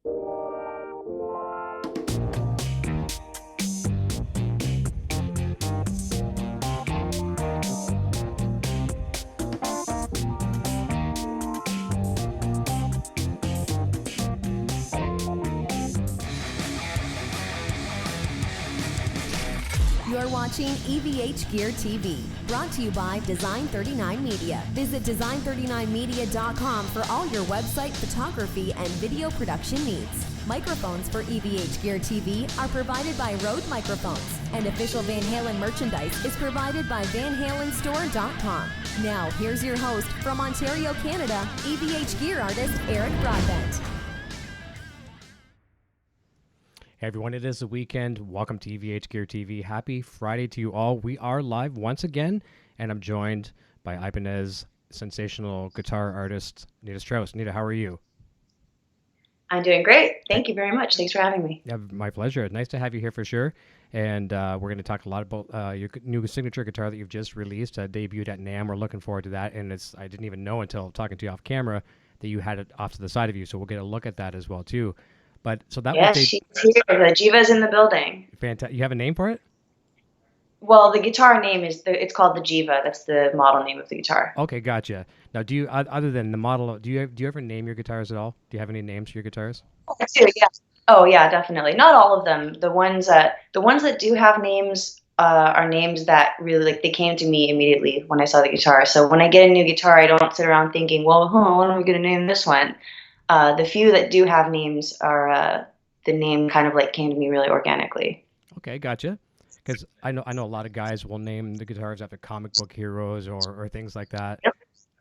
You're watching EVH Gear TV, brought to you by Design 39 Media. Visit design39media.com for all your website photography and video production needs. Microphones for EVH Gear TV are provided by Rode Microphones, and official Van Halen merchandise is provided by VanHalenStore.com. Now, here's your host from Ontario, Canada, EVH Gear artist Eric Broadbent. Hey everyone, it is the weekend. Welcome to EVH Gear TV. Happy Friday to you all. We are live once again, and I'm joined by Ibanez sensational guitar artist Nita Strauss. Nita, how are you? I'm doing great. Thank you very much. Thanks for having me. Yeah, my pleasure. Nice to have you here for sure. And we're going to talk a lot about your new signature guitar that you've just released, debuted at NAMM. We're looking forward to that. And I didn't even know until talking to you off camera that you had it off to the side of you. So we'll get a look at that as well too. But so that yes, she's here. The Jiva's in the building. Fantastic. You have a name for it? Well, the guitar name it's called the Jiva. That's the model name of the guitar. Okay, gotcha. Now, do you other than the model, do you ever name your guitars at all? Do you have any names for your guitars? I do, yeah. Oh, yeah, definitely. Not all of them. The ones that do have names are names that really they came to me immediately when I saw the guitar. So when I get a new guitar, I don't sit around thinking, well, what am I going to name this one? The few that do have names are the name kind of came to me really organically. Okay, gotcha. Because I know a lot of guys will name the guitars after comic book heroes or things like that. Yep.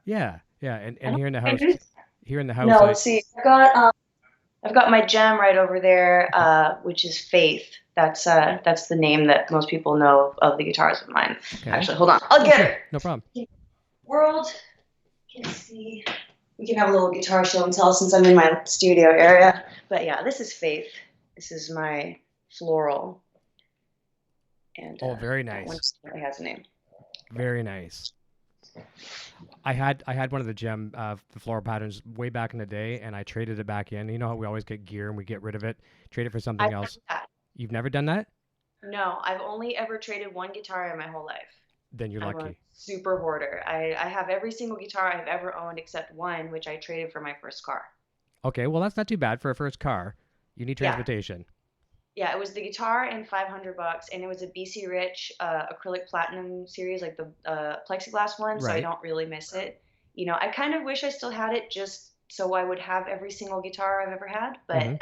Yeah. And here in the house. No, let's see. I've got my gem right over there, which is Faith. That's the name that most people know of the guitars of mine. Okay. Actually, hold on. I'll get it. No problem. World. Let's see. We can have a little guitar show and tell since I'm in my studio area. But yeah, this is Faith. This is my floral. And very nice. That one has a name. Very nice. I had one of the gem the floral patterns way back in the day, and I traded it back in. You know how we always get gear and we get rid of it, trade it for something else. You've never done that? No, I've only ever traded one guitar in my whole life. Then you're lucky. I'm a super hoarder. I have every single guitar I've ever owned except one, which I traded for my first car. Okay, well that's not too bad for a first car. You need transportation. Yeah, it was the guitar and $500, and it was a BC Rich acrylic platinum series, like the plexiglass one. Right. So I don't really miss it. You know, I kind of wish I still had it just so I would have every single guitar I've ever had, but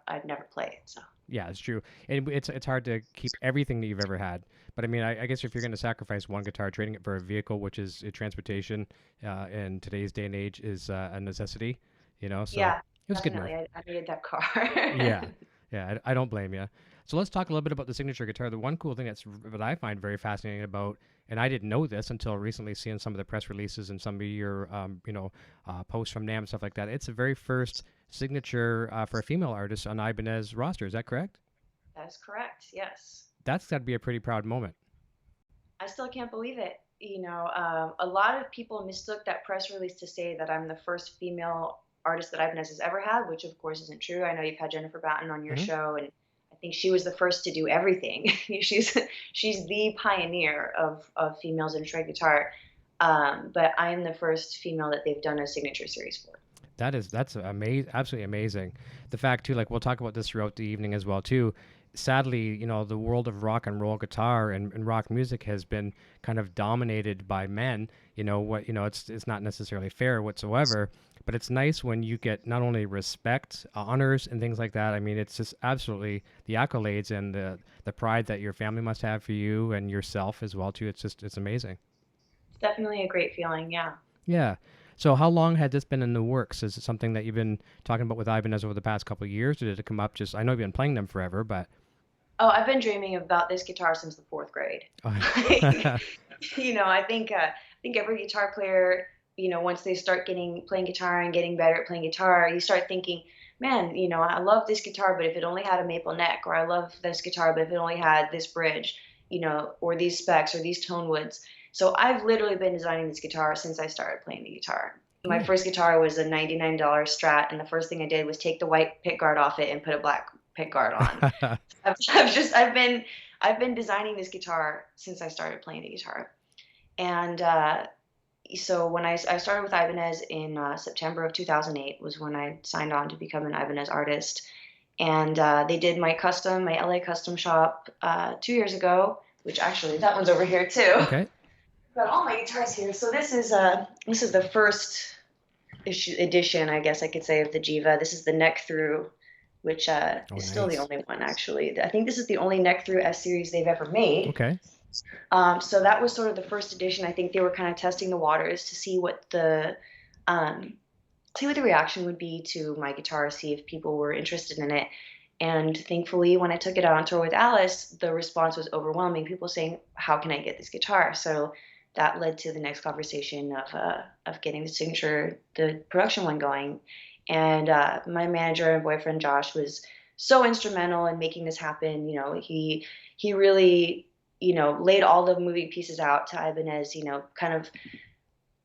I'd never play it. So. Yeah, it's true. And it's hard to keep everything that you've ever had. But I mean, I guess if you're going to sacrifice one guitar, trading it for a vehicle, which is transportation in today's day and age, is a necessity. You know, so yeah, it was definitely. Good. I needed that car. Yeah, I don't blame you. So let's talk a little bit about the signature guitar. The one cool thing that I find very fascinating about, and I didn't know this until recently, seeing some of the press releases and some of your posts from NAMM and stuff like that. It's the very first signature for a female artist on Ibanez roster. Is that correct? That is correct. Yes. That's got to be a pretty proud moment. I still can't believe it. You know, a lot of people mistook that press release to say that I'm the first female artist that Ibanez has ever had, which of course isn't true. I know you've had Jennifer Batten on your show, and I think she was the first to do everything. she's the pioneer of females in shred guitar. But I am the first female that they've done a signature series for. That's amazing, absolutely amazing. The fact too, like we'll talk about this throughout the evening as well too. Sadly, you know, the world of rock and roll guitar and rock music has been kind of dominated by men. You know it's not necessarily fair whatsoever, but it's nice when you get not only respect, honors, and things like that. I mean, it's just absolutely the accolades and the pride that your family must have for you and yourself as well too. It's amazing. It's definitely a great feeling. Yeah. Yeah. So how long had this been in the works? Is it something that you've been talking about with Ibanez over the past couple of years, or did it come up I know you've been playing them forever, but... Oh, I've been dreaming about this guitar since the 4th grade. You know, I think every guitar player, you know, once they start playing guitar and getting better at playing guitar, you start thinking, man, you know, I love this guitar, but if it only had a maple neck, or I love this guitar, but if it only had this bridge, you know, or these specs or these tone woods. So I've literally been designing this guitar since I started playing the guitar. My first guitar was a $99 Strat, and the first thing I did was take the white pick guard off it and put a black pick guard on. I've been designing this guitar since I started playing the guitar. And so when I started with Ibanez in September of 2008 was when I signed on to become an Ibanez artist. And they did my LA custom shop 2 years ago, which actually that one's over here too. Okay. I've got all my guitars here. So this is the first edition, I guess I could say, of the Jiva. This is the neck through, which is still the only one actually. I think this is the only neck through S series they've ever made. Okay. So that was sort of the first edition. I think they were kind of testing the waters to see what the reaction would be to my guitar, see if people were interested in it. And thankfully, when I took it out on tour with Alice, the response was overwhelming. People saying, "How can I get this guitar?" So that led to the next conversation of getting the production one going. And my manager and boyfriend Josh was so instrumental in making this happen. You know, he really, you know, laid all the moving pieces out to Ibanez. You know, kind of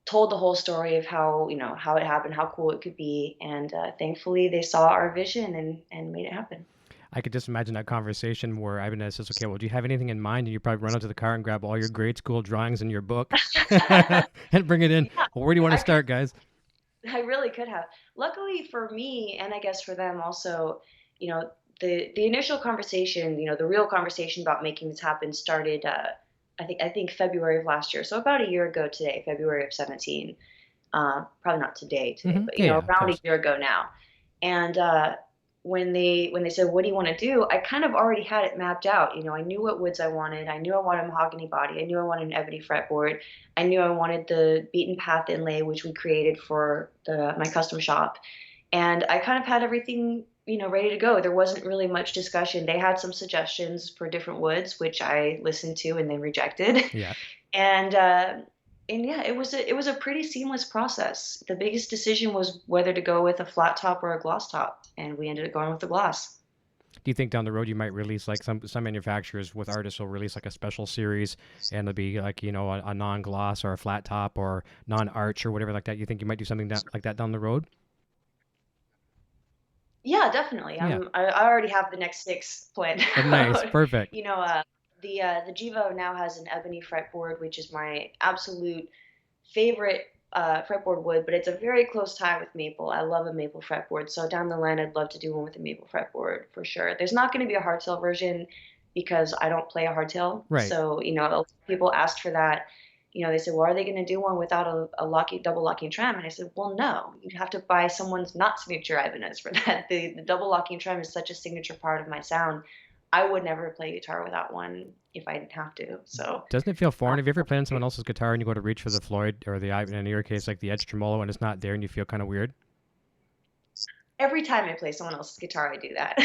told the whole story of how it happened, how cool it could be, and thankfully they saw our vision and made it happen. I could just imagine that conversation where Ibanez says, "Okay, well, do you have anything in mind?" And you probably run out to the car and grab all your grade school drawings in your book and bring it in. Yeah, well, where do you want to start, guys? I really could have. Luckily for me, and I guess for them also, you know, the initial conversation, you know, the real conversation about making this happen started, I think February of last year. So about a year ago today, February of 17. Probably not today, but you know, around a year ago now. And when they said, "What do you want to do?" I kind of already had it mapped out. You know, I knew what woods I wanted. I knew I wanted a mahogany body. I knew I wanted an ebony fretboard. I knew I wanted the beaten path inlay, which we created for my custom shop. And I kind of had everything, you know, ready to go. There wasn't really much discussion. They had some suggestions for different woods, which I listened to and then rejected. Yeah. And yeah, it was a pretty seamless process. The biggest decision was whether to go with a flat top or a gloss top, and we ended up going with the gloss. Do you think down the road you might release, like some manufacturers with artists will release like a special series and it'll be like, you know, a non-gloss or a flat top or non-arch or whatever like that? You think you might do something like that down the road? Yeah, definitely. I already have the next 6 planned. Nice, perfect. You know, the Jiva now has an ebony fretboard, which is my absolute favorite fretboard wood, but it's a very close tie with maple. I love a maple fretboard, so down the line I'd love to do one with a maple fretboard for sure. There's not going to be a hardtail version because I don't play a hardtail. Right. So, you know, people asked for that. You know, they said, "Well, are they going to do one without a double locking trem?" And I said, "Well, no. You'd have to buy someone's not signature Ibanez for that. The double locking trem is such a signature part of my sound. I would never play guitar without one if I didn't have to." So doesn't it feel foreign? Have you ever played on someone else's guitar and you go to reach for the Floyd or the Ibanez, in your case, like the edge tremolo, and it's not there and you feel kind of weird? Every time I play someone else's guitar, I do that.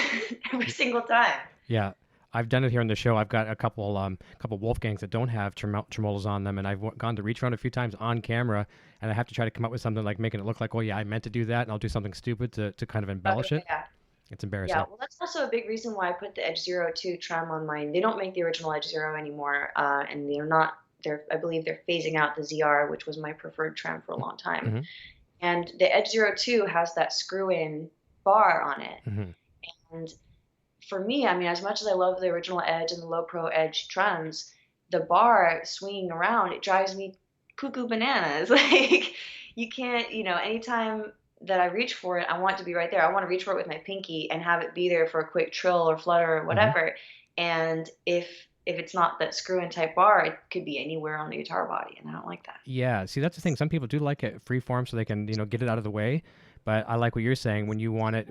Every single time. Yeah. I've done it here on the show. I've got a couple Wolfgangs that don't have tremolos on them, and I've gone to reach around a few times on camera, and I have to try to come up with something like making it look like, oh yeah, I meant to do that, and I'll do something stupid to kind of embellish it. Yeah. It's embarrassing. Yeah, well, that's also a big reason why I put the Edge 02 trem on mine. They don't make the original Edge 0 anymore, and I believe they're phasing out the ZR, which was my preferred trem for a long time. Mm-hmm. And the Edge 02 has that screw-in bar on it. Mm-hmm. And for me, I mean, as much as I love the original Edge and the low pro Edge trems, the bar swinging around, it drives me cuckoo bananas. Like, you can't, you know, anytime that I reach for it, I want it to be right there. I want to reach for it with my pinky and have it be there for a quick trill or flutter or whatever. Mm-hmm. And if it's not that screw-in type bar, it could be anywhere on the guitar body, and I don't like that. Yeah, see, that's the thing. Some people do like it freeform so they can, you know, get it out of the way. But I like what you're saying when you want it.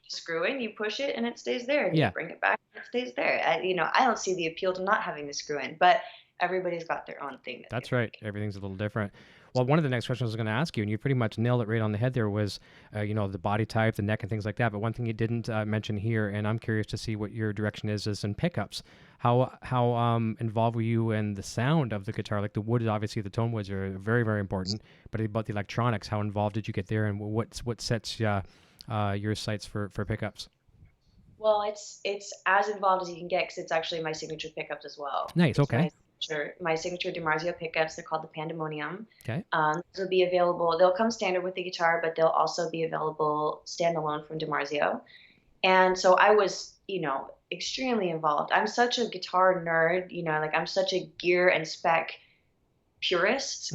Screw in, you push it, and it stays there. And yeah. You bring it back, and it stays there. I don't see the appeal to not having the screw in, but everybody's got their own thing. That's right. Everything's a little different. Well, one of the next questions I was going to ask you, and you pretty much nailed it right on the head there, was, you know, the body type, the neck, and things like that. But one thing you didn't mention here, and I'm curious to see what your direction is in pickups. How involved were you in the sound of the guitar? Like the wood, obviously the tone woods are very, very important. But about the electronics, how involved did you get there, and what sets your sights for pickups? Well, it's as involved as you can get because it's actually my signature pickups as well. Nice. Okay. my signature DiMarzio pickups. They're called the Pandemonium. Okay. Those will be available. They'll come standard with the guitar, but they'll also be available standalone from DiMarzio. And so I was, extremely involved. I'm such a guitar nerd, like I'm such a gear and spec purist,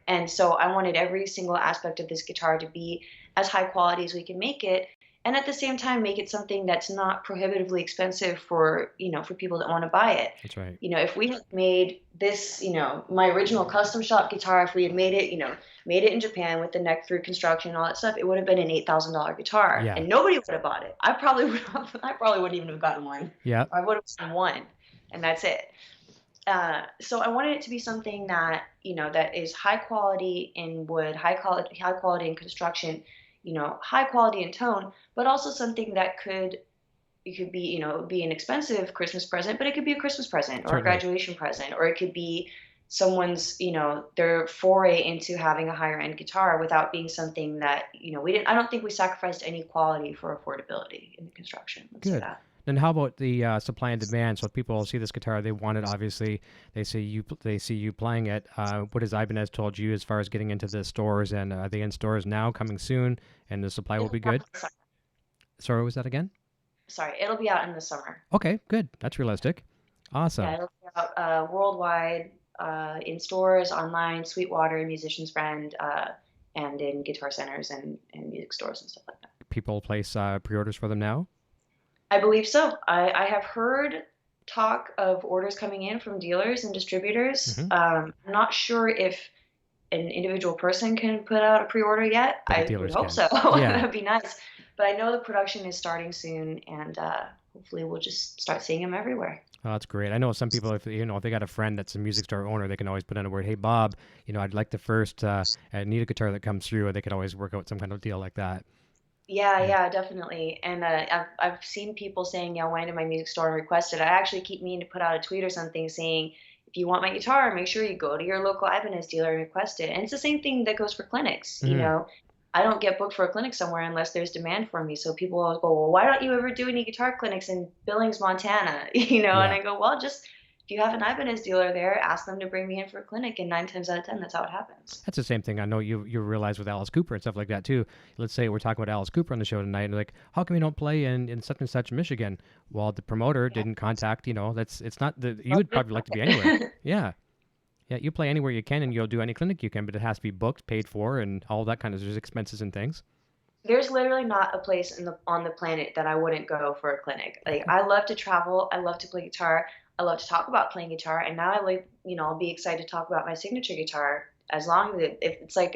and so I wanted every single aspect of this guitar to be as high quality as we can make it. And at the same time, make it something that's not prohibitively expensive for, for people that want to buy it. That's right. If we had made this, my original custom shop guitar, if we had made it, made it in Japan with the neck through construction and all that stuff, it would have been an $8,000 guitar, and nobody would have bought it. I probably wouldn't even have gotten one. Yeah. I would have gotten one, and that's it. So I wanted it to be something that, that is high quality in wood, high quality in construction, high quality in tone, but also something that it could be, it would be an expensive Christmas present, but it could be a Christmas present or a graduation present, or it could be someone's, their foray into having a higher end guitar without being something that, I don't think we sacrificed any quality for affordability in the construction. Let's say that. Then how about the supply and demand? So if people see this guitar, they want it. Obviously, they see you playing it. What has Ibanez told you as far as getting into the stores? And are they in stores now, coming soon, and the supply will be good? Sorry, what was that again? Sorry, it'll be out in the summer. Okay, good. That's realistic. Awesome. Yeah, it'll be out worldwide, in stores, online, Sweetwater, Musician's Friend, and in guitar centers and music stores and stuff like that. People place pre-orders for them now? I believe so. I have heard talk of orders coming in from dealers and distributors. I'm not sure if an individual person can put out a pre-order yet. I would hope so. Yeah. That would be nice. But I know the production is starting soon, and hopefully we'll just start seeing them everywhere. Oh, that's great. I know some people, if they got a friend that's a music store owner, they can always put in a word, "Hey, Bob, I'd like the first Nita guitar that comes through," or they could always work out some kind of deal like that. Yeah, definitely. And I've seen people saying, I went to my music store and requested. I actually keep meaning to put out a tweet or something saying, if you want my guitar, make sure you go to your local Ibanez dealer and request it. And it's the same thing that goes for clinics. I don't get booked for a clinic somewhere unless there's demand for me. So people always go, well, why don't you ever do any guitar clinics in Billings, Montana? And I go, well, just if you have an Ibanez dealer there, ask them to bring me in for a clinic, and 9 times out of 10, that's how it happens. That's the same thing. I know you realize with Alice Cooper and stuff like that too. Let's say we're talking about Alice Cooper on the show tonight, and like, how come you don't play in such and such Michigan? Well, the promoter didn't contact. It's not the. You would probably like to be anywhere. Yeah, you play anywhere you can, and you'll do any clinic you can, but it has to be booked, paid for, and all that kind of. There's expenses and things. There's literally not a place on the planet that I wouldn't go for a clinic. Like, I love to travel. I love to play guitar. I love to talk about playing guitar, and now I'll be excited to talk about my signature guitar as long as if it's like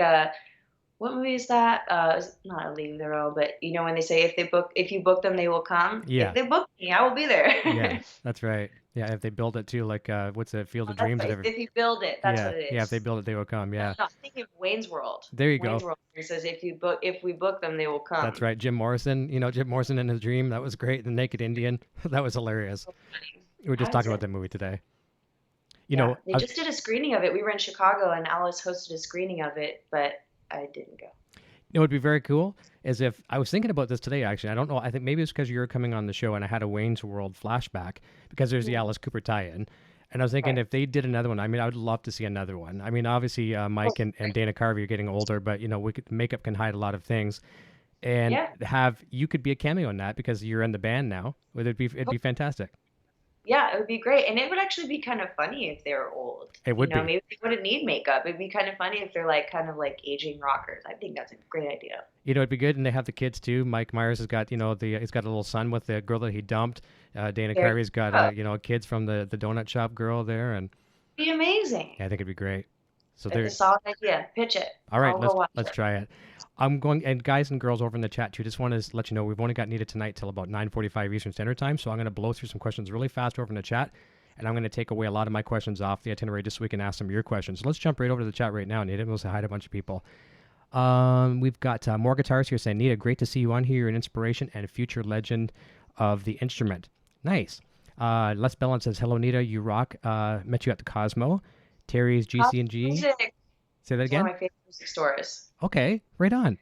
what movie is that? It's not A League of Their Own, but when they say if you book them, they will come. Yeah. If they book me, I will be there. Yeah, that's right. Yeah, if they build it too, like what's it, Field of Dreams? Right. If you build it, that's what it is. Yeah, if they build it, they will come. Yeah. No, I'm thinking of Wayne's World. There you Wayne's go. World, it says if we book them, they will come. That's right. Jim Morrison. Jim Morrison in His Dream. That was great. The Naked Indian. That was hilarious. We were just talking about that movie today. They just did a screening of it. We were in Chicago, and Alice hosted a screening of it, but I didn't go. It would be very cool. As if I was thinking about this today, actually. I don't know. I think maybe it's because you were coming on the show, and I had a Wayne's World flashback because there's the Alice Cooper tie-in. And I was thinking if they did another one, I would love to see another one. Obviously, Mike and Dana Carvey are getting older, but makeup can hide a lot of things. And you could be a cameo in that because you're in the band now. It'd be fantastic. Yeah, it would be great. And it would actually be kind of funny if they were old. It would be. Maybe they wouldn't need makeup. It'd be kind of funny if they're kind of like aging rockers. I think that's a great idea. It'd be good. And they have the kids too. Mike Myers has got, he's got a little son with the girl that he dumped. Dana Carvey's got, kids from the donut shop girl there. And it'd be amazing. Yeah, I think it'd be great. So it's a solid idea. Pitch it. All right, let's try it. I'm going, and guys and girls over in the chat too, just want to let you know we've only got Nita tonight till about 9:45 Eastern Standard Time, so I'm going to blow through some questions really fast over in the chat, and I'm going to take away a lot of my questions off the itinerary just so we can ask some of your questions. So let's jump right over to the chat right now, Nita, and we'll say hi to a bunch of people. We've got more guitars here saying, Nita, great to see you on here. You're an inspiration and a future legend of the instrument. Nice. Les Bellin says, hello, Nita, you rock. Met you at the Cosmo. Terry's GC&G. Say that again? One of my favorite music stores. Okay, right on.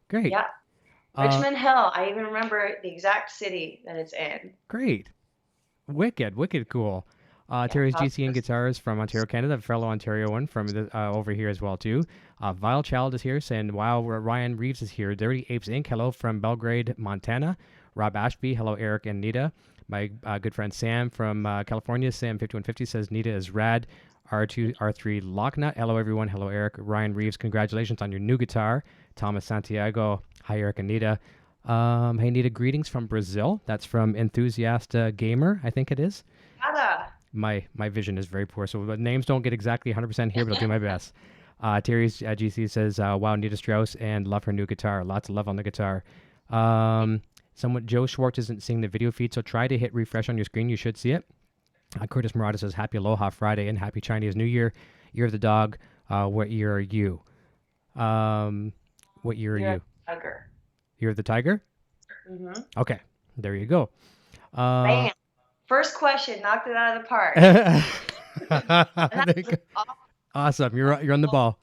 Great. Yeah. Richmond Hill. I even remember the exact city that it's in. Great. Wicked cool. Terry's Todd GC and Chambers. Guitars from Ontario, Canada, a fellow Ontario from over here as well too. Vile Child is here saying, wow, Ryan Reeves is here. Dirty Apes Inc., hello from Belgrade, Montana. Rob Ashby, hello Eric and Nita. My good friend Sam from California, Sam5150 says, Nita is rad. R3 Locknut, hello everyone, hello Eric. Ryan Reeves, congratulations on your new guitar. Thomas Santiago, hi Eric and Nita. Hey Nita, greetings from Brazil. That's from Enthusiasta Gamer, I think it is. Nada. My vision is very poor, so the names don't get exactly 100% here, but I'll do my best. Terry's GC says, wow, Nita Strauss, and love her new guitar. Lots of love on the guitar. Joe Schwartz isn't seeing the video feed, so try to hit refresh on your screen. You should see it. Curtis Murata says, happy Aloha Friday and happy Chinese New Year. Year of the dog. What year are you? What year are you? Tiger. Year of the tiger? Mm-hmm. Okay, there you go. Bam. First question, knocked it out of the park. Awesome, you're on the ball.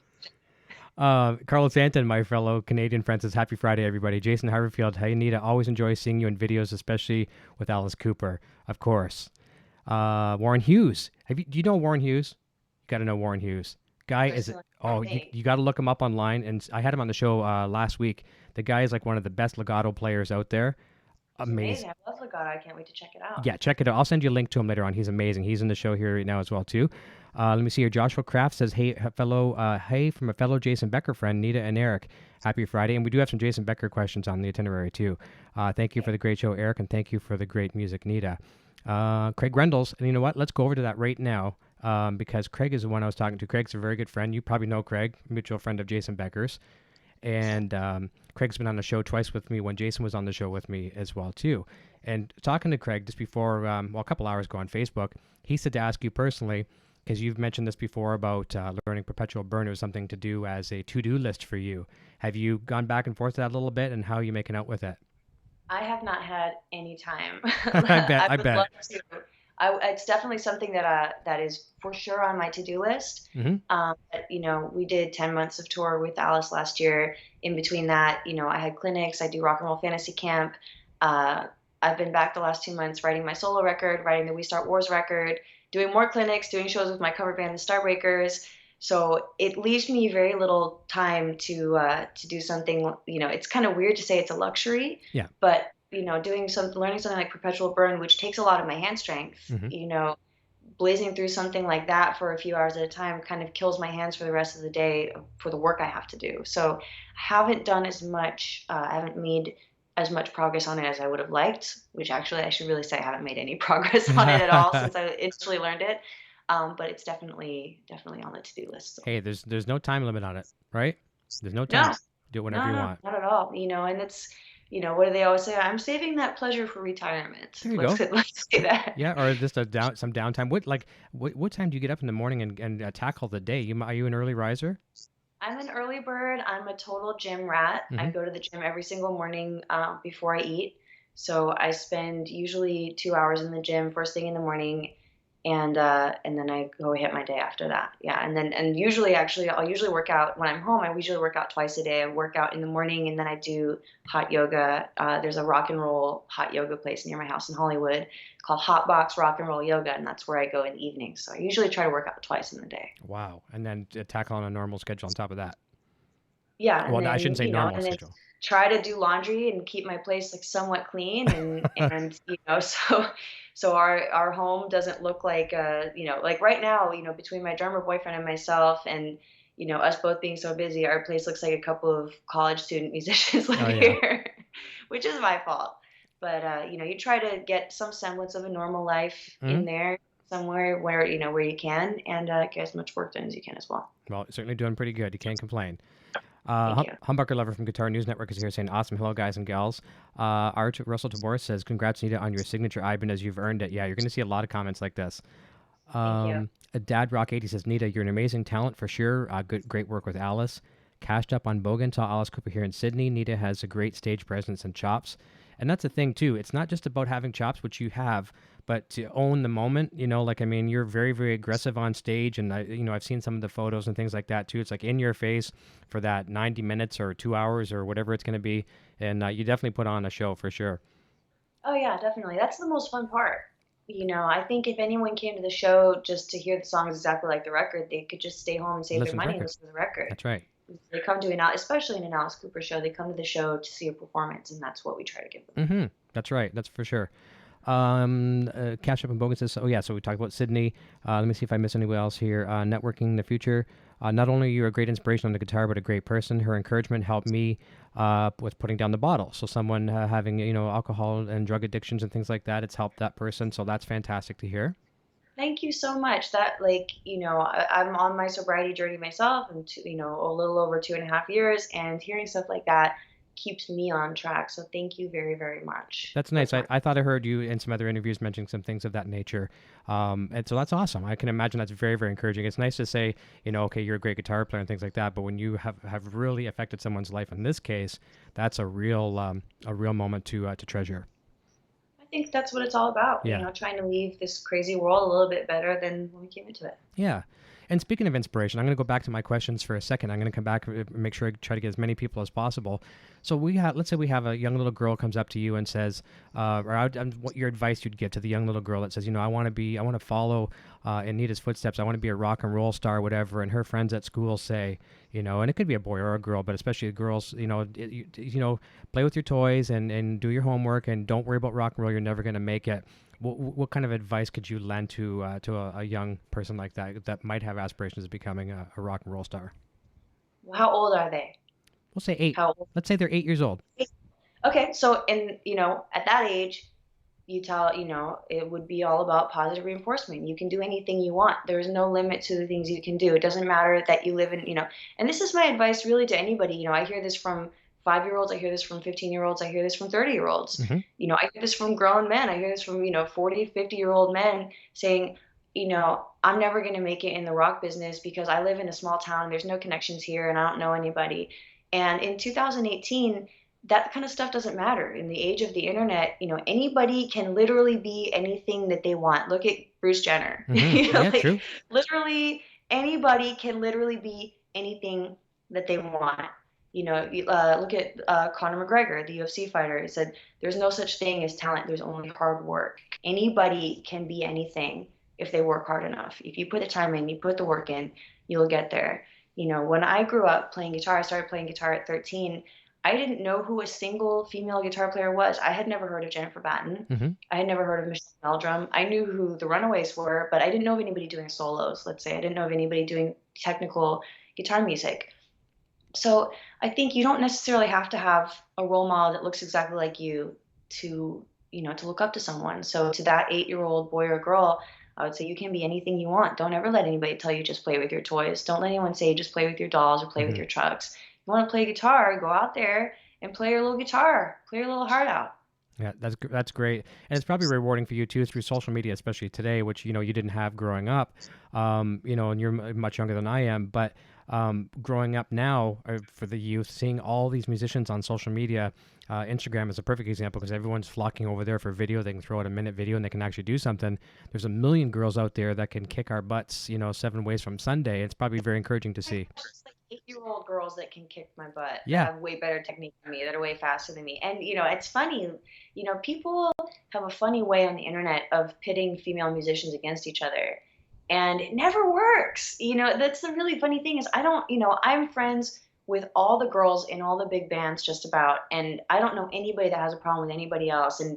Carlo Santin, my fellow Canadian friend, says, happy Friday, everybody. Jason Haverfield, hey, Nita, always enjoy seeing you in videos, especially with Alice Cooper, of course. Warren Hughes. Do you know Warren Hughes? You got to know Warren Hughes. Guy is, you got to look him up online. And I had him on the show last week. The guy is like one of the best legato players out there. Amazing. I love legato. I can't wait to check it out. Yeah, check it out. I'll send you a link to him later on. He's amazing. He's in the show here right now as well, too. Let me see here. Joshua Kraft says, hey, from a fellow Jason Becker friend, Nita and Eric. Happy Friday. And we do have some Jason Becker questions on the itinerary, too. Thank you for the great show, Eric, and thank you for the great music, Nita. Craig Rendels, and you know what? Let's go over to that right now because Craig is the one I was talking to. Craig's a very good friend. You probably know Craig, mutual friend of Jason Becker's. And Craig's been on the show twice with me when Jason was on the show with me as well, too. And talking to Craig just before, a couple hours ago on Facebook, he said to ask you personally, because you've mentioned this before about learning perpetual burn. It was something to do as a to-do list for you. Have you gone back and forth to that a little bit, and how are you making out with it? I have not had any time. I would bet. love to. It's definitely something that is for sure on my to-do list. Mm-hmm. But, we did 10 months of tour with Alice last year. In between that, I had clinics. I do rock and roll fantasy camp. I've been back the last 2 months writing my solo record, writing the We Start Wars record, doing more clinics, doing shows with my cover band, the Starbreakers. So it leaves me very little time to do something. It's kind of weird to say it's a luxury. Yeah. But learning something like perpetual burn, which takes a lot of my hand strength. Mm-hmm. Blazing through something like that for a few hours at a time kind of kills my hands for the rest of the day for the work I have to do. So I haven't done as much. I haven't made as much progress on it as I would have liked. Which actually, I should really say I haven't made any progress on it at all since I initially learned it. But it's definitely on the to-do list. So. Hey, there's no time limit on it, right? There's no time. No. Do it whenever you want. Not at all. And it's, what do they always say? I'm saving that pleasure for retirement. There you go. Let's say that. Yeah, or just some downtime. What time do you get up in the morning and tackle the day? Are you an early riser? I'm an early bird. I'm a total gym rat. Mm-hmm. I go to the gym every single morning before I eat. So I spend usually 2 hours in the gym first thing in the morning. And then I go hit my day after that. Yeah. And usually I'll usually work out when I'm home. I usually work out twice a day. I work out in the morning and then I do hot yoga. There's a rock and roll hot yoga place near my house in Hollywood called Hot Box Rock and Roll Yoga. And that's where I go in the evening. So I usually try to work out twice in the day. Wow. And then tackle on a normal schedule on top of that. Yeah. Well, I shouldn't say normal schedule. Try to do laundry and keep my place somewhat clean and so our home doesn't look like like right now, between my drummer boyfriend and myself and us both being so busy, our place looks like a couple of college student musicians live here, which is my fault. But you try to get some semblance of a normal life in there somewhere where you can and get as much work done as you can as well. Well, certainly doing pretty good. You can't complain. Thank you. Humbucker Lover from Guitar News Network is here saying, awesome. Hello, guys and gals. Art Russell Tabor says, congrats, Nita, on your signature Ibanez. You've earned it. Yeah, you're going to see a lot of comments like this. Thank you. Dad Rock 80 says, Nita, you're an amazing talent for sure. Great work with Alice. Cashed up on Bogan, saw Alice Cooper here in Sydney. Nita has a great stage presence and chops. And that's the thing, too. It's not just about having chops, which you have, but to own the moment, you're very, very aggressive on stage. And, I've seen some of the photos and things like that, too. It's like in your face for that 90 minutes or 2 hours or whatever it's going to be. And you definitely put on a show for sure. Oh, yeah, definitely. That's the most fun part. I think if anyone came to the show just to hear the songs exactly like the record, they could just stay home and save their Listen to the money and record. listen to the record. That's right. They come to especially an Alice Cooper show, they come to the show to see a performance, and that's what we try to give them. Mm-hmm. That's right. That's for sure. Cash Up and Bogan says, oh yeah, so we talked about Sydney. Let me see if I miss anyone else here. Networking in the future. Not only are you a great inspiration on the guitar, but a great person. Her encouragement helped me with putting down the bottle. So someone having, alcohol and drug addictions and things like that, it's helped that person. So that's fantastic to hear. Thank you so much. That, like, I'm on my sobriety journey myself, and a little over 2.5 years, and hearing stuff like that keeps me on track. So thank you very, very much. That's nice. I thought I heard you in some other interviews mentioning some things of that nature. And so that's awesome. I can imagine that's very, very encouraging. It's nice to say, okay, you're a great guitar player and things like that. But when you have really affected someone's life, in this case, that's a real moment to treasure. I think that's what it's all about. Yeah. Trying to leave this crazy world a little bit better than when we came into it. Yeah. And speaking of inspiration, I'm going to go back to my questions for a second. I'm going to come back and make sure I try to get as many people as possible. So let's say we have a young little girl comes up to you and says, what your advice you'd give to the young little girl that says, I want to follow in Nita's footsteps. I want to be a rock and roll star, whatever. And her friends at school say, and it could be a boy or a girl, but especially the girls, play with your toys and do your homework and don't worry about rock and roll. You're never going to make it. What kind of advice could you lend to a young person like that might have aspirations of becoming a rock and roll star? Well, how old are they? We'll say 8. How old? Let's say they're 8 years old. Okay, so at that age, you tell, it would be all about positive reinforcement. You can do anything you want. There's no limit to the things you can do. It doesn't matter that you live in, and this is my advice really to anybody. I hear this from 5-year-olds. I hear this from 15-year-olds. I hear this from 30-year-olds. Mm-hmm. I hear this from grown men. I hear this from, 40, 50-year-old men saying, I'm never going to make it in the rock business because I live in a small town. There's no connections here and I don't know anybody. And in 2018, that kind of stuff doesn't matter. In the age of the internet, anybody can literally be anything that they want. Look at Bruce Jenner. Mm-hmm. True. Literally anybody can literally be anything that they want. Look at Conor McGregor, the UFC fighter. He said, there's no such thing as talent. There's only hard work. Anybody can be anything if they work hard enough. If you put the time in, you put the work in, you'll get there. When I grew up playing guitar, I started playing guitar at 13. I didn't know who a single female guitar player was. I had never heard of Jennifer Batten. Mm-hmm. I had never heard of Michelle Meldrum. I knew who the Runaways were, but I didn't know of anybody doing solos, let's say. I didn't know of anybody doing technical guitar music. So I think you don't necessarily have to have a role model that looks exactly like you to look up to someone. So to that 8-year-old boy or girl, I would say you can be anything you want. Don't ever let anybody tell you just play with your toys. Don't let anyone say just play with your dolls or play with your trucks. You want to play guitar, go out there and play your little guitar, play your little heart out. Yeah, that's great, and it's probably rewarding for you too through social media, especially today, which you didn't have growing up, and you're much younger than I am. But growing up now, for the youth, seeing all these musicians on social media, Instagram is a perfect example because everyone's flocking over there for video. They can throw out a minute video and they can actually do something. There's a million girls out there that can kick our butts, 7 ways from Sunday. It's probably very encouraging to see. It's like 8-year-old girls that can kick my butt. Yeah. That have way better technique than me, that are way faster than me. And, it's funny, people have a funny way on the internet of pitting female musicians against each other. And it never works. That's the really funny thing is I'm friends with all the girls in all the big bands just about, and I don't know anybody that has a problem with anybody else. And,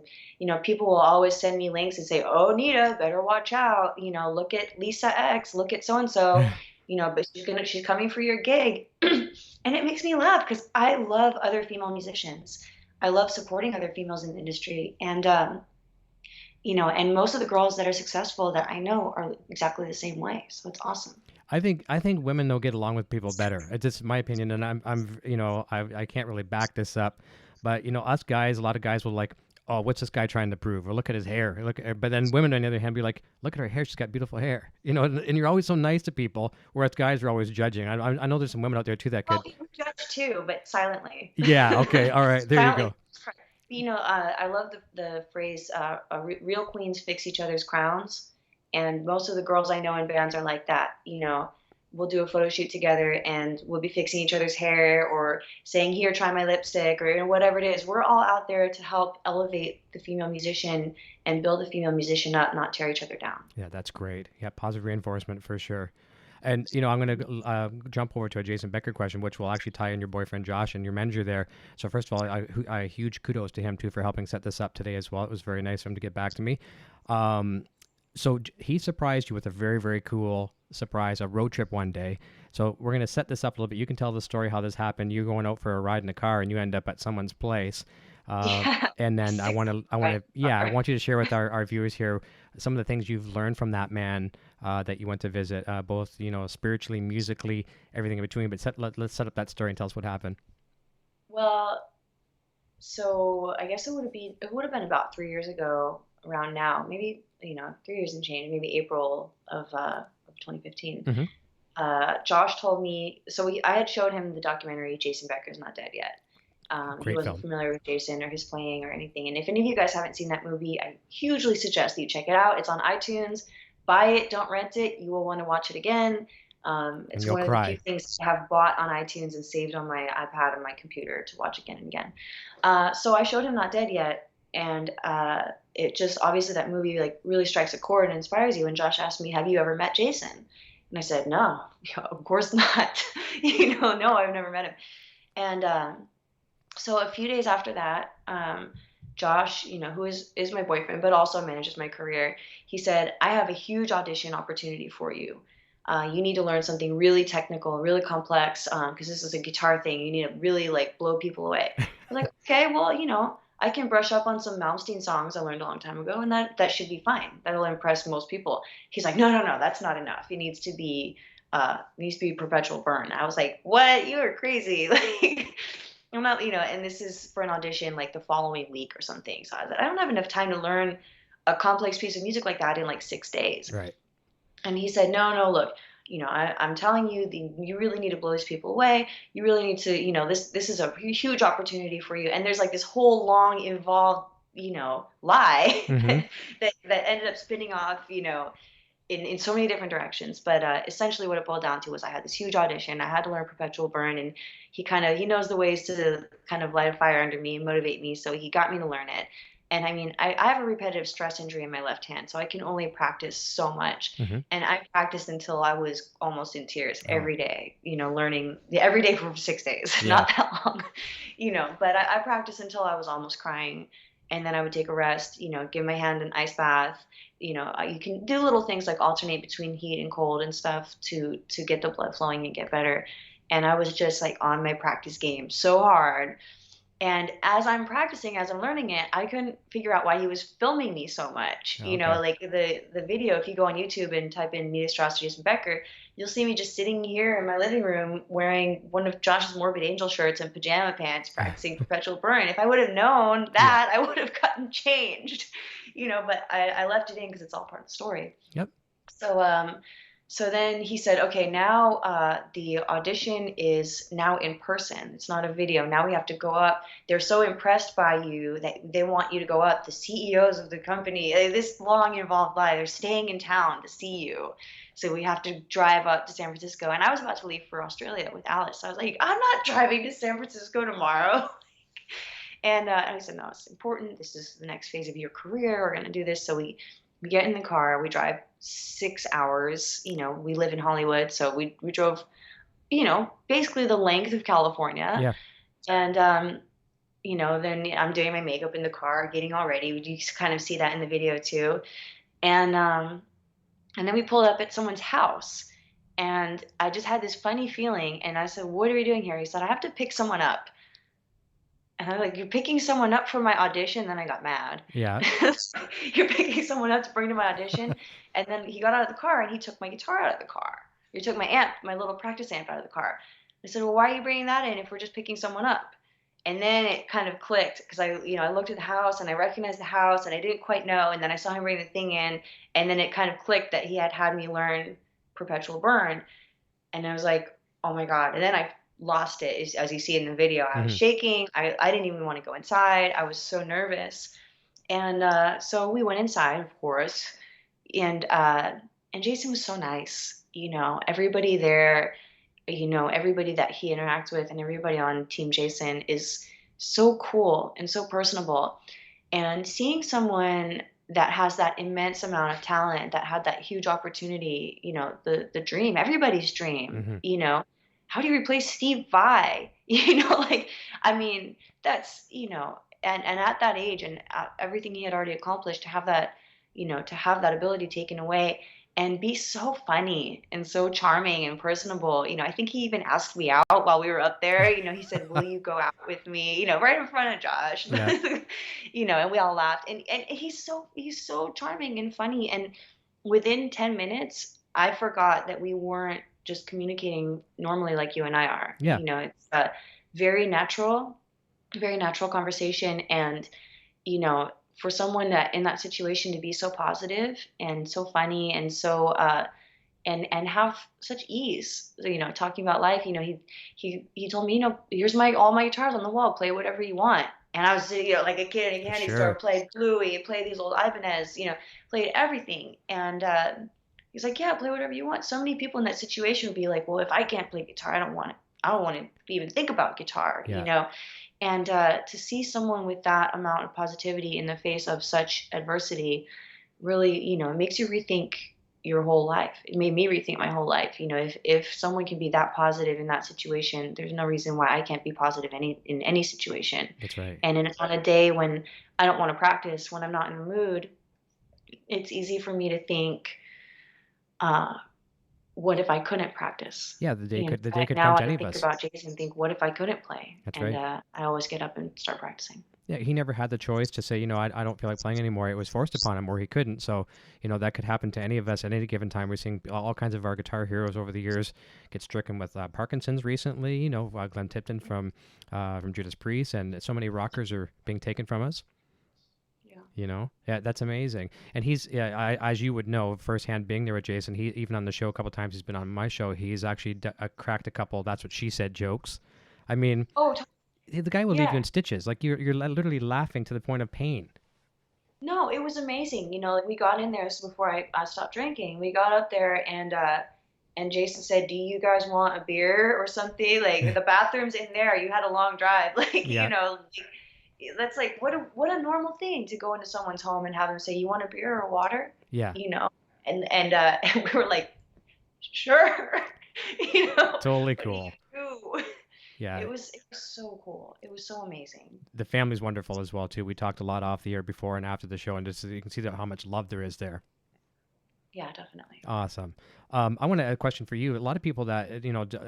people will always send me links and say, oh, Nita, better watch out. Look at Lisa X, look at so-and-so, but she's coming for your gig. And it makes me laugh because I love other female musicians. I love supporting other females in the industry. And, and most of the girls that are successful that I know are exactly the same way. So it's awesome. I think women will get along with people better. It's just my opinion, and I can't really back this up, but us guys, a lot of guys will like, oh, what's this guy trying to prove? Or look at his hair. But then women on the other hand be like, look at her hair, she's got beautiful hair. And you're always so nice to people, whereas guys are always judging. I know there's some women out there too that could. Well, you judge too, but silently. Yeah. Okay. All right. There Silently. you go. I love the phrase, real queens fix each other's crowns. And most of the girls I know in bands are like that. we'll do a photo shoot together and we'll be fixing each other's hair or saying, here, try my lipstick, or whatever it is. We're all out there to help elevate the female musician and build the female musician up, not tear each other down. Yeah, that's great. Yeah, positive reinforcement for sure. And, I'm going to jump over to a Jason Becker question, which will actually tie in your boyfriend, Josh, and your manager there. So first of all, I huge kudos to him, too, for helping set this up today as well. It was very nice of him to get back to me. So he surprised you with a very, very cool surprise, a road trip one day. So we're going to set this up a little bit. You can tell the story how this happened. You're going out for a ride in a car and you end up at someone's place. And then I want you to share with our viewers here some of the things you've learned from that man that you went to visit, both, spiritually, musically, everything in between. But let's set up that story and tell us what happened. Well, so I guess it would have been about 3 years ago around now, maybe, 3 years and change, maybe April of 2015. Mm-hmm. Josh told me, I had showed him the documentary Jason Becker's Not Dead Yet. He wasn't familiar with Jason or his playing or anything. And if any of you guys haven't seen that movie, I hugely suggest that you check it out. It's on iTunes. Buy it, don't rent it. You will want to watch it again. It's one of the few things to have bought on iTunes and saved on my iPad or my computer to watch again and again. So I showed him Not Dead Yet. And it just, obviously that movie like really strikes a chord and inspires you. And Josh asked me, have you ever met Jason? And I said, no, of course not. No, I've never met him. And so a few days after that, Josh, who is my boyfriend, but also manages my career, he said, I have a huge audition opportunity for you. You need to learn something really technical, really complex, because this is a guitar thing. You need to really like blow people away. I was like, okay, well, I can brush up on some Malmsteen songs I learned a long time ago, and that should be fine. That'll impress most people. He's like, no, that's not enough. It needs to be Perpetual Burn. I was like, what? You are crazy. Like, I'm not, and this is for an audition like the following week or something. So I was like, I don't have enough time to learn a complex piece of music like that in like 6 days. Right. And he said, no, look, I'm telling you, you really need to blow these people away. You really need to, this is a huge opportunity for you. And there's like this whole long involved, lie mm-hmm. that ended up spinning off, in so many different directions. But essentially what it boiled down to was I had this huge audition. I had to learn Perpetual Burn, and he knows the ways to kind of light a fire under me and motivate me. So he got me to learn it. And I mean, I have a repetitive stress injury in my left hand, so I can only practice so much. Mm-hmm. And I practiced until I was almost in tears every day, learning every day for 6 days, not that long, but I practiced until I was almost crying. And then I would take a rest, give my hand an ice bath. You can do little things like alternate between heat and cold and stuff to get the blood flowing and get better. And I was just like on my practice game so hard. And as I'm practicing, as I'm learning it, I couldn't figure out why he was filming me so much. Okay. Like the video, if you go on YouTube and type in Nita Strauss or Jason Becker, you'll see me just sitting here in my living room wearing one of Josh's Morbid Angel shirts and pajama pants practicing Perpetual Burn. If I would have known that, I would have gotten changed, but I left it in because it's all part of the story. Yep. So then he said, okay, now the audition is now in person. It's not a video. Now we have to go up. They're so impressed by you that they want you to go up. The CEOs of the company, this long involved lie, they're staying in town to see you. So we have to drive up to San Francisco. And I was about to leave for Australia with Alice. So I was like, I'm not driving to San Francisco tomorrow. And I said, no, it's important. This is the next phase of your career. We're going to do this. So we get in the car. We drive 6 hours. We live in Hollywood. So we drove, basically the length of California. Yeah. And, then I'm doing my makeup in the car, getting all ready. You kind of see that in the video too. And then we pulled up at someone's house. And I just had this funny feeling. And I said, what are we doing here? He said, I have to pick someone up. And I was like, you're picking someone up for my audition? Then I got mad. Yeah. You're picking someone up to bring to my audition? And then he got out of the car and he took my guitar out of the car. He took my amp, my little practice amp out of the car. I said, well, why are you bringing that in if we're just picking someone up? And then it kind of clicked because I looked at the house and I recognized the house and I didn't quite know. And then I saw him bring the thing in, and then it kind of clicked that he had me learn Perpetual Burn. And I was like, oh my God. And then I lost it, as you see in the video. I was shaking. I didn't even want to go inside. I was so nervous. And so we went inside, of course. And Jason was so nice. everybody there, everybody that he interacts with and everybody on Team Jason is so cool and so personable. And seeing someone that has that immense amount of talent, that had that huge opportunity, the dream, everybody's dream, Hmm. how do you replace Steve Vai? Like, I mean, that's, and at that age and everything he had already accomplished, to have that ability taken away and be so funny and so charming and personable. I think he even asked me out while we were up there. He said, "Will you go out with me?" Right in front of Josh. Yeah. And we all laughed. And he's so charming and funny. And within 10 minutes, I forgot that we weren't just communicating normally like you and I are. Yeah. It's a very very natural conversation. And for someone that in that situation to be so positive and so funny and so and have such ease, talking about life. He told me, here's all my guitars on the wall, play whatever you want. And I was, like a kid in a candy store, Sure. played Bluey, played these old Ibanez, played everything. And he's like, yeah, play whatever you want. So many people in that situation would be like, well, if I can't play guitar, I don't want to even think about guitar, Yeah. And to see someone with that amount of positivity in the face of such adversity really, it makes you rethink your whole life. It made me rethink my whole life. If someone can be that positive in that situation, there's no reason why I can't be positive in any situation. That's right. And on a day when I don't want to practice, when I'm not in the mood, it's easy for me to think, uh, what if I couldn't practice? Yeah, the day could come Now to I any of think us. about Jason and think, what if I couldn't play? That's And right. I always get up and start practicing. Yeah, he never had the choice to say, I don't feel like playing anymore. It was forced upon him, or he couldn't. So, that could happen to any of us at any given time. We're seeing all kinds of our guitar heroes over the years get stricken with Parkinson's recently. Glenn Tipton from Judas Priest, and so many rockers are being taken from us. Yeah, that's amazing. And he's, yeah, as you would know firsthand, being there with Jason, he even on the show a couple times, he's been on my show. He's actually cracked a couple "that's what she said" jokes. I mean, Oh, the guy will leave you yeah. in stitches. Like you're literally laughing to the point of pain. No, it was amazing. Like we got in there, this is before I stopped drinking. We got up there and Jason said, "Do you guys want a beer or something? Like the bathroom's in there. You had a long drive." Like, Yeah, that's like what a normal thing to go into someone's home and have them say, "You want a beer or water?" yeah, You know? And and we were like, "Sure." totally What do you cool. do? Yeah, It was so cool. It was so amazing. the family's wonderful as well too. We talked a lot off the air before and after the show, and just you can see how much love there is there. Yeah, definitely. Awesome. I want to add a question for you. A lot of people that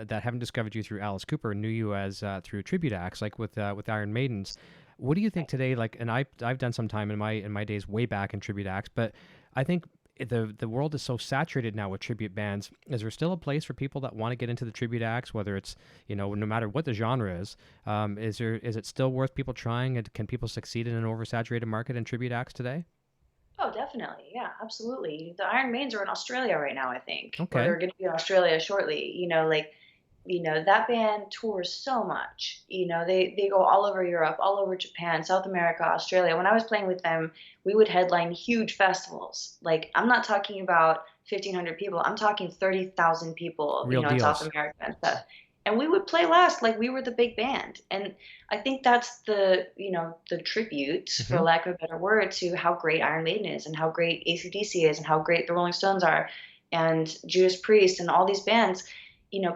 that haven't discovered you through Alice Cooper knew you as through tribute acts, like with Iron Maidens. What do you think Right. today? Like, and I've done some time in my days way back in tribute acts, but I think the world is so saturated now with tribute bands. Is there still a place for people that want to get into the tribute acts, whether it's no matter what the genre is? Is it still worth people trying? And can people succeed in an oversaturated market in tribute acts today? Oh, definitely. Yeah, absolutely. The Iron Maidens are in Australia right now, I think, or Okay, they're going to be in Australia shortly. That band tours so much. They go all over Europe, all over Japan, South America, Australia. When I was playing with them, we would headline huge festivals. Like, I'm not talking about 1,500 people. I'm talking 30,000 people, real in South deals. America and stuff. And we would play last like we were the big band. And I think that's the tribute, for Hmm. lack of a better word, to how great Iron Maiden is and how great AC/DC is and how great the Rolling Stones are and Judas Priest and all these bands.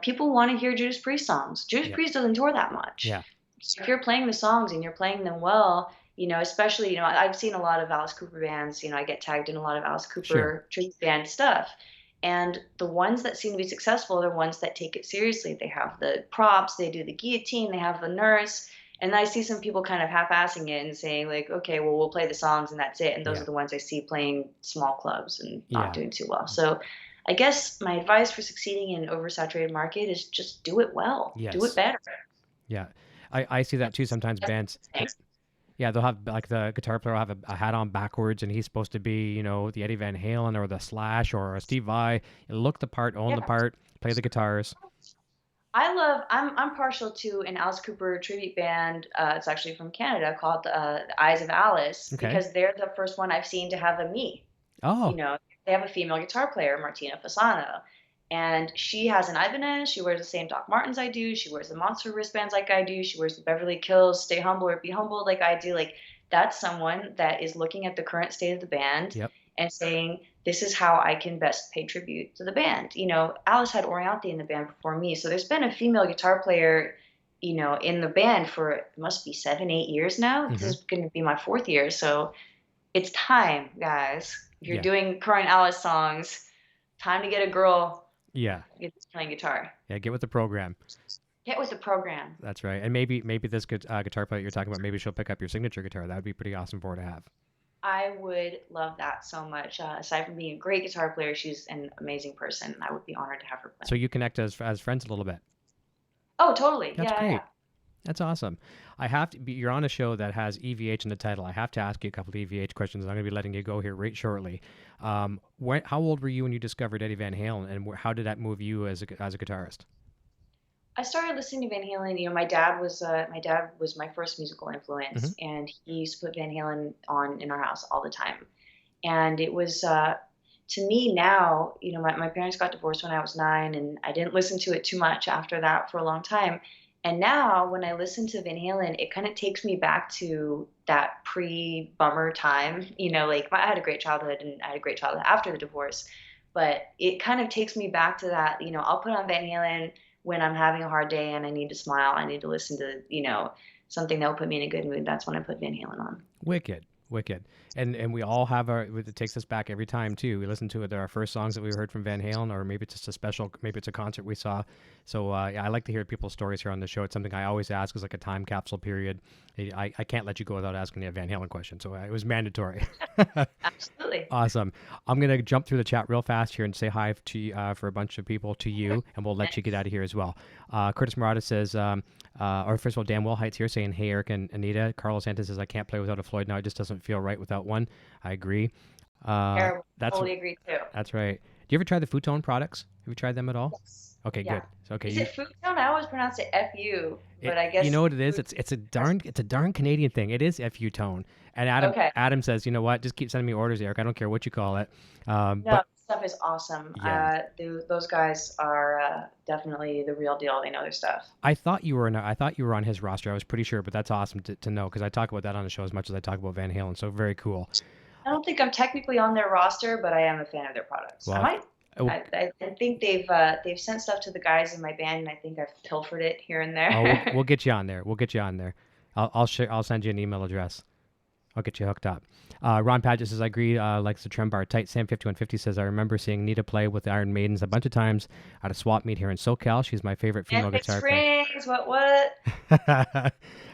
People want to hear Judas Priest songs. Judas Yeah, Priest doesn't tour that much. yeah, So if you're playing the songs and you're playing them well, especially, I've seen a lot of Alice Cooper bands. I get tagged in a lot of Alice sure. Cooper tribute band stuff. And the ones that seem to be successful are the ones that take it seriously. They have the props, they do the guillotine, they have the nurse. And I see some people kind of half-assing it and saying like, okay, well, we'll play the songs and that's it. And those Yeah, are the ones I see playing small clubs and not yeah. doing too well. So I guess my advice for succeeding in an oversaturated market is just do it well, do it Yes. better. Yeah, I see that too. Sometimes bands, Thanks. yeah, they'll have like the guitar player will have a hat on backwards, and he's supposed to be, the Eddie Van Halen or the Slash or a Steve Vai. Look the part, own the Yeah. part, play the guitars. I'm partial to an Alice Cooper tribute band. It's actually from Canada called the Eyes of Alice Okay. because they're the first one I've seen to have a me. You Oh, know, they have a female guitar player, Martina Fasano, And she has an Ibanez. She wears the same Doc Martens I do. She wears the Monster wristbands like I do. She wears the Beverly Kills Stay Humble or Be Humbled like I do. Like, that's someone that is looking at the current state of the band Yep. and saying, this is how I can best pay tribute to the band. You know, Alice had Orianthi in the band before me. So there's been a female guitar player, you know, in the band for, it must be 7-8 years now. This is going to be my 4th year. So it's time, guys. If you're doing current Alice songs, time to get a girl playing guitar. Yeah, get with the program. Get with the program. That's right. And maybe this guitar player you're talking about, maybe she'll pick up your signature guitar. That would be pretty awesome for her to have. I would love that so much. Aside from being a great guitar player, she's an amazing person. I would be honored to have her play. So you connect as friends a little bit. Oh, totally. That's great. Yeah. That's awesome. You're on a show that has EVH in the title. I have to ask you a couple of EVH questions. I'm going to be letting you go here right shortly. How old were you when you discovered Eddie Van Halen, and how did that move you as a guitarist? I started listening to Van Halen. You know, my dad was my first musical influence, and he used to put Van Halen on in our house all the time. And it was to me now, you know, my parents got divorced when I was 9, and I didn't listen to it too much after that for a long time. And now when I listen to Van Halen, it kind of takes me back to that pre-bummer time. You know, like I had a great childhood and I had a great childhood after the divorce, but it kind of takes me back to that. You know, I'll put on Van Halen when I'm having a hard day and I need to smile. I need to listen to, you know, something that will put me in a good mood. That's when I put Van Halen on. Wicked. And we all have it takes us back every time too. We listen to it. There are first songs that we heard from Van Halen, or maybe it's just a special, maybe it's a concert we saw. So I like to hear people's stories here on the show. It's something I always ask, is like a time capsule period. I can't let you go without asking you a Van Halen question. So it was mandatory. Absolutely. Awesome. I'm going to jump through the chat real fast here and say hi to for a bunch of people to you, and we'll let you get out of here as well. Curtis Murata says, or first of all, Dan Wilhite's here saying, hey, Eric and Anita. Carlo Santin says, I can't play without a Floyd now. It just doesn't feel right without one. I agree. Totally agree too. That's right. Do you ever try the Futone products? Have you tried them at all? Yes. Okay, Yeah. good. Okay. Is it Futone? I always pronounce it FU, but I guess you know what it is. It's a darn Canadian thing. It is Futone. And Adam says, you know what? Just keep sending me orders, Eric. I don't care what you call it. But stuff is awesome. Yeah. Those guys are definitely the real deal. They know their stuff. I thought you were on his roster. I was pretty sure, but that's awesome to know, because I talk about that on the show as much as I talk about Van Halen. So very cool. I don't think I'm technically on their roster, but I am a fan of their products. Well, I think they've sent stuff to the guys in my band, and I think I've pilfered it here and there. Oh, we'll get you on there. I'll send you an email address. I'll get you hooked up. Ron Padgett says, I agree, likes the trem bar tight. Sam 5150 says, I remember seeing Nita play with the Iron Maidens a bunch of times at a swap meet here in SoCal. She's my favorite female guitar player. What?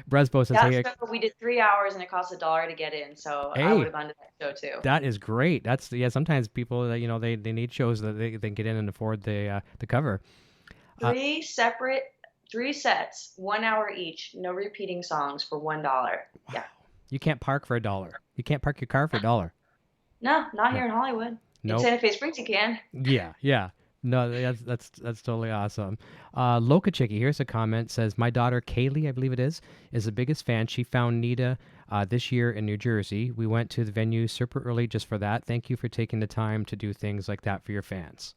Bresbo says, hey, we did 3 hours and it cost $1 to get in, so hey, I would have gone to that show too. That is great. Sometimes people that, you know, they need shows that they can get in and afford the cover. 3 sets, 1 hour each, no repeating songs for $1. Wow. Yeah. You can't park for $1. You can't park your car for $1. No, not here in Hollywood. No. In Santa Fe Springs you can. Yeah. No, that's totally awesome. Loca Chicky, here's a comment. Says, my daughter Kaylee, I believe it is the biggest fan. She found Nita this year in New Jersey. We went to the venue super early just for that. Thank you for taking the time to do things like that for your fans.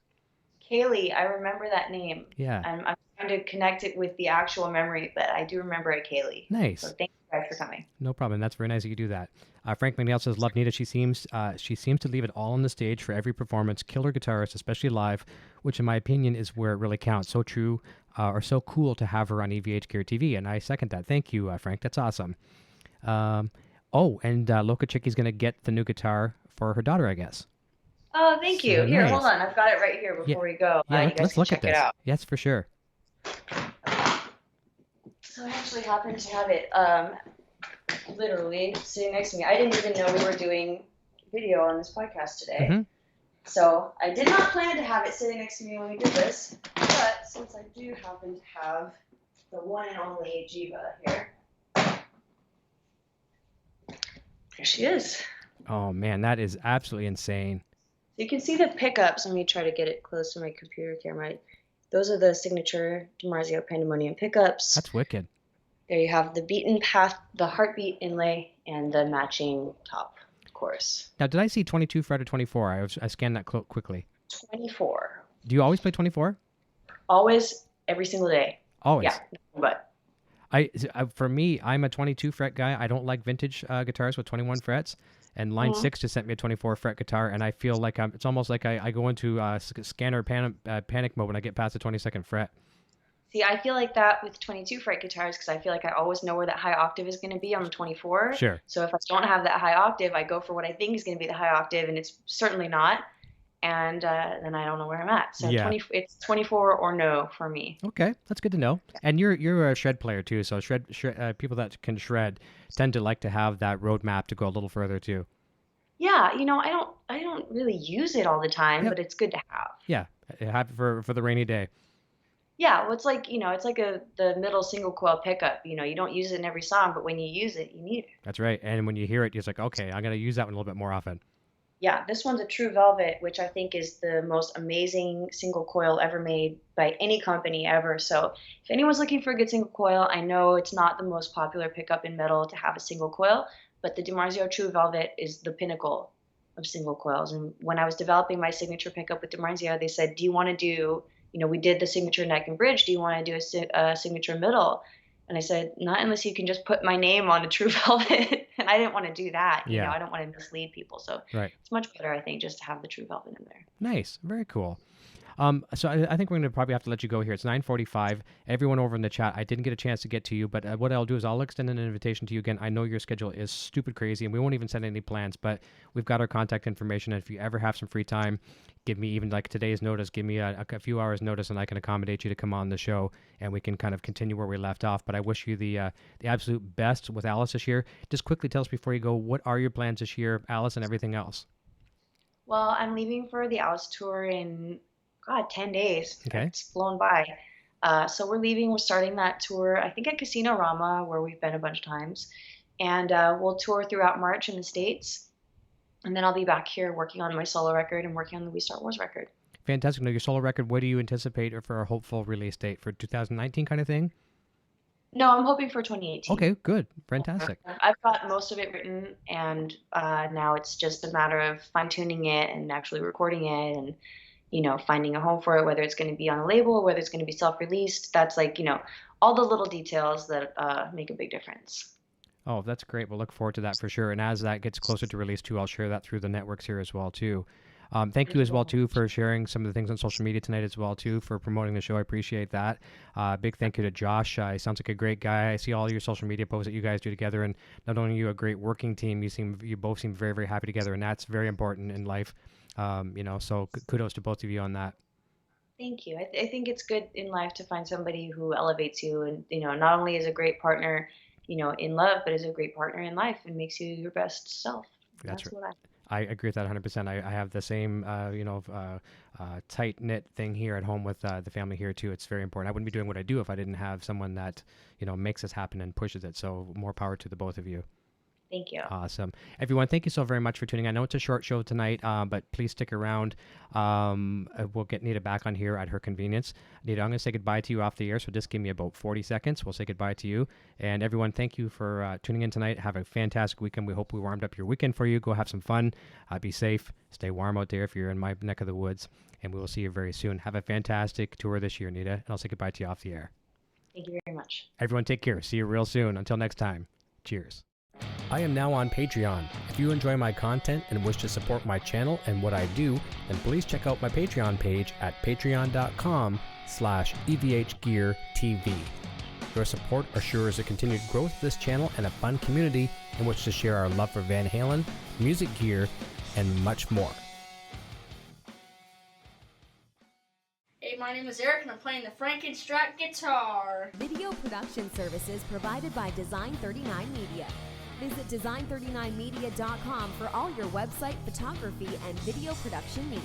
Kaylee, I remember that name. Yeah. I'm trying to connect it with the actual memory, but I do remember a Kaylee. Nice. So thank you guys for coming. No problem. That's very nice that you do that. Frank McNeil says, love Nita. She seems to leave it all on the stage for every performance. Killer guitarist, especially live, which in my opinion is where it really counts. So true, or so cool to have her on EVH Gear TV. And I second that. Thank you, Frank. That's awesome. And Loca Chicky's going to get the new guitar for her daughter, I guess. Oh, thank you. So Here, nice. hold on. I've got it right here before we go. Yeah, you guys let's can look check at this. it out. Yes, for sure. So I actually happened to have it literally sitting next to me. I didn't even know we were doing video on this podcast today. Mm-hmm. So I did not plan to have it sitting next to me when we did this. But since I do happen to have the one and only Jiva here. There she is. Oh, man, that is absolutely insane. You can see the pickups. Let me try to get it close to my computer camera. Those are the signature DiMarzio Pandemonium pickups. That's wicked. There you have the beaten path, the heartbeat inlay, and the matching top, of course. Now, did I see 22 fret or 24? I scanned that quickly. 24. Do you always play 24? Always, every single day. Always. Yeah, but For me, I'm a 22 fret guy. I don't like vintage guitars with 21 frets. And Line 6 just sent me a 24 fret guitar, and I feel like it's almost like I go into scanner panic mode when I get past the 22nd fret. see, I feel like that with 22 fret guitars because I feel like I always know where that high octave is going to be on the 24. Sure. So if I don't have that high octave, I go for what I think is going to be the high octave, and it's certainly not. And then I don't know where I'm at. So Yeah. it's 24 or no for me. Okay, that's good to know. And you're a shred player too, so shred people that can shred tend to like to have that roadmap to go a little further too. Yeah, I don't really use it all the time, Yep. but it's good to have. Yeah, have it for the rainy day. Yeah, well, it's like, it's like the middle single coil pickup. You don't use it in every song, but when you use it, you need it. That's right. And when you hear it, you're just like, okay, I'm gonna use that one a little bit more often. Yeah, this one's a true velvet, which I think is the most amazing single coil ever made by any company ever. So if anyone's looking for a good single coil, I know it's not the most popular pickup in metal to have a single coil, but the DiMarzio True Velvet is the pinnacle of single coils. And when I was developing my signature pickup with DiMarzio, they said, do you want to do, we did the signature neck and bridge. Do you want to do a signature middle? And I said, not unless you can just put my name on a True Velvet. And I didn't want to do that. Yeah. I don't want to mislead people. So Right. it's much better, I think, just to have the True Velvet in there. Nice. Very cool. So I think we're going to probably have to let you go here. It's 9:45. Everyone over in the chat, I didn't get a chance to get to you, but what I'll do is I'll extend an invitation to you again. I know your schedule is stupid crazy, and we won't even send any plans, but we've got our contact information. And if you ever have some free time, give me even like today's notice, give me a few hours notice, and I can accommodate you to come on the show, and we can kind of continue where we left off. But I wish you the absolute best with Alice this year. Just quickly tell us before you go, what are your plans this year, Alice, and everything else? Well, I'm leaving for the Alice tour in 10 days. Okay. It's flown by. So we're leaving. We're starting that tour, I think, at Casino Rama, where we've been a bunch of times. And we'll tour throughout March in the States. And then I'll be back here working on my solo record and working on the We Start Wars record. Fantastic. Now, your solo record, what do you anticipate for a hopeful release date? For 2019 kind of thing? No, I'm hoping for 2018. Okay, good. Fantastic. I've got most of it written, and now it's just a matter of fine-tuning it and actually recording it and finding a home for it, whether it's going to be on a label, whether it's going to be self-released. That's like, all the little details that make a big difference. Oh, that's great. We'll look forward to that for sure. And as that gets closer to release too, I'll share that through the networks here as well too. Thank you as well too for sharing some of the things on social media tonight as well too, for promoting the show. I appreciate that. Big thank you to Josh. He sounds like a great guy. I see all your social media posts that you guys do together, and not only are you a great working team, you both seem very, very happy together, and that's very important in life. So kudos to both of you on that. Thank you. I think it's good in life to find somebody who elevates you and, not only is a great partner, in love, but is a great partner in life and makes you your best self. That's right. what I agree with that 100%. I have the same, tight-knit thing here at home with the family here too. It's very important. I wouldn't be doing what I do if I didn't have someone that, makes this happen and pushes it. So more power to the both of you. Thank you. Awesome. Everyone, thank you so very much for tuning in. I know it's a short show tonight, but please stick around. We'll get Nita back on here at her convenience. Nita, I'm going to say goodbye to you off the air, so just give me about 40 seconds. We'll say goodbye to you. And everyone, thank you for tuning in tonight. Have a fantastic weekend. We hope we warmed up your weekend for you. Go have some fun. Be safe. Stay warm out there if you're in my neck of the woods. And we will see you very soon. Have a fantastic tour this year, Nita. And I'll say goodbye to you off the air. Thank you very much. Everyone, take care. See you real soon. Until next time. Cheers. I am now on Patreon. If you enjoy my content and wish to support my channel and what I do, then please check out my Patreon page at patreon.com/EVHGearTV. Your support assures the continued growth of this channel and a fun community in which to share our love for Van Halen, music gear, and much more. Hey, my name is Eric and I'm playing the Frankenstrat guitar. Video production services provided by Design 39 Media. Visit design39media.com for all your website photography and video production needs.